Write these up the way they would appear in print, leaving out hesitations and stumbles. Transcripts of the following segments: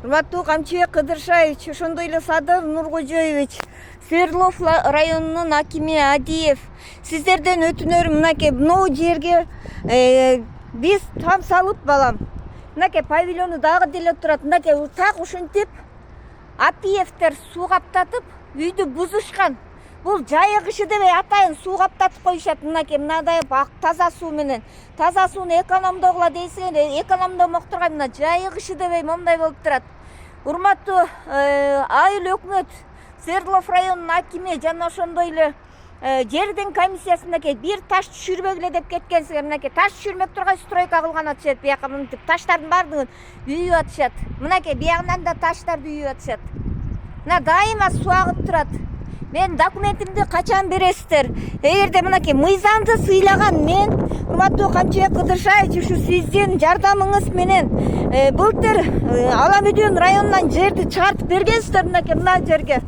Урматтуу Камчыбек Кыдыршаевич, ошондой эле Садыр Нуркожоевич, Свердлов районунун акими Адиев, сиздерден өтүнөрүм, мынакей могу жерге биз там салып балам. Мынакей павильону дагы деле турат. Мынакей так ушинтип Апиевтер суу каптатып үйдү бузушкан. Бул жайык иши дебей атайын суу каптатып коюшат. Мынакей мындай таза суу менен. Таза сууну экономдогула дейсиң, экономдомок турган мына жайык иши дебей момундай болуп турат. Урматтуу айыл өкмөт, Свердлов районунун акими жана ошондой эле жердин комиссиясы мынакей бир таш түшүрбөгүлө деп кеткенсиңер. Мынакей таш түшүрмөк тургай стройка кылган атышат. Бияка мынтип таштардын баардыгын үйүп атышат. Мынакей биягынан да таштарды үйүп атышат. Мына дайыма суу агып турат. Мен документимди качан бересиздер? Эгерде мынакей мыйзамды сыйлаган мен, урматтуу Камчыбек Кыдыршаевич, ушу сиздин жардамыңыз менен былтыр Аламүдүн районунан жерди чыгартып бергенсиздер. Мынакей мына жерге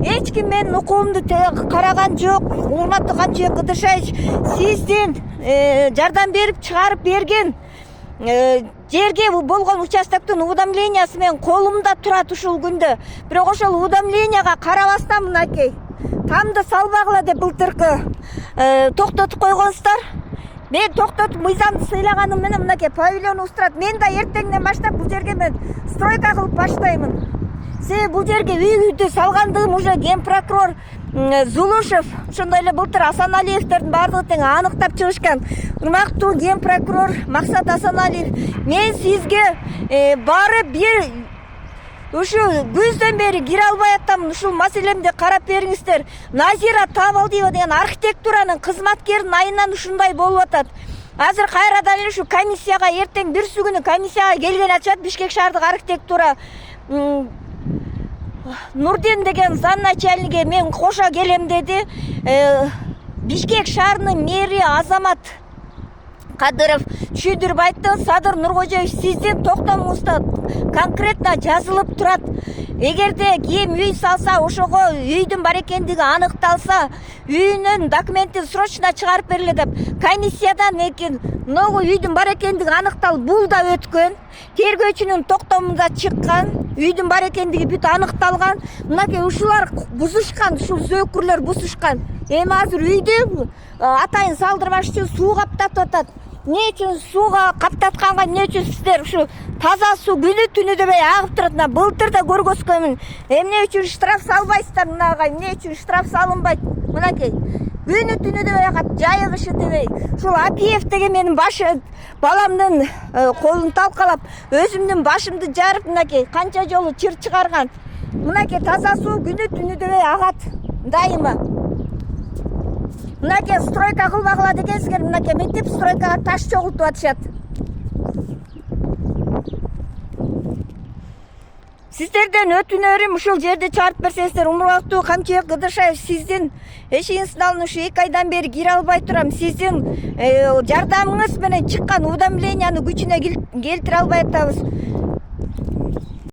эч ким менин укугумду караган жок. Урматтуу Камчыбек Кыдыршаевич, сиздин жардам берип чыгарып берген жерге болгон участоктун уведомлениясы менен колумда турат ушул күндө. Бирок ошол уведомленияга карабастан мынакей тамды салбагыла деп былтыркы токтотуп койгонсуздар. Мен токтотуп мыйзамды сыйлаганым менен мынакей павильонубуз турат. Мен да эртеңден баштап бул жерге мен стройка кылып баштаймын. Себеби бул жерге үйдү салгандыгым уже ген прокурор Зулушев, ошондой эле былтыр Асаналиевтердин баардыгы тең аныктап чыгышкан. Урматтуу ген прокурор Максат Асаналиев, мен сизге барып бир ушу күздөн бери кире албай атам, ушул маселемди карап бериңиздер. Назира Табалдиева деген архитектуранын кызматкеринин айынан ушундай болуп атат. Азыр кайрадан эле ушу комиссияга эртең бирсү күнү комиссияга келген атышат. Бишкек шаардык архитектура Нурдин деген замначальниги мен кошо келем деди. Бишкек шаарынын мэри Азамат Кадыров түшүндүрүп айтты. Садыр Нуркожоевич, сиздин токтомуңузда конкретно жазылып турат. Эгерде ким үй салса, ошого үйдүн бар экендиги аныкталса, үйүнүн документин срочно чыгарып берилет деп. Комиссиядан экен могу үйдүн бар экендиги аныкталып, бул да өткөн. Тергөөчүнүн токтомунда чыккан, үйдүн бар экендиги бүт аныкталган. Мынакей ушулар бузушкан, ушул зөөкүрлөр бузушкан. Эми азыр үйдү атайын салдырбаш үчүн суу каптатып атат. Эмне үчүн сууга каптатканга эмне үчүн сиздер ушу таза суу күнү түнү дебей агып турат? Мына былтыр да көргөзгөнмүн. Эмне үчүн штраф салбайсыздар мынага? Эмне үчүн штраф салынбайт? Мынакей күнү түнү дебей агат, жайык иши дебей. Ушул Апиев деген менин баламдын колун талкалап, өзүмдүн башымды жарып, мынакей канча жолу чыр чыгарган. Мынакей таза суу күнү түнү дебей агат дайыма. Мынакей стройка кылбагыла дегенсиңер, мынакей мынтип стройкага таш чогултуп атышат. Сиздерден өтүнөрүм, ушул жерди чыгарып берсеңиздер. Урматтуу Камчыбек Кыдыршаевич, сиздин эшигиңиздин алдына ушу 2 айдан бери кире албай турам. Сиздин жардамыңыз менен чыккан уведомленияны күчүнө келтире албай атабыз.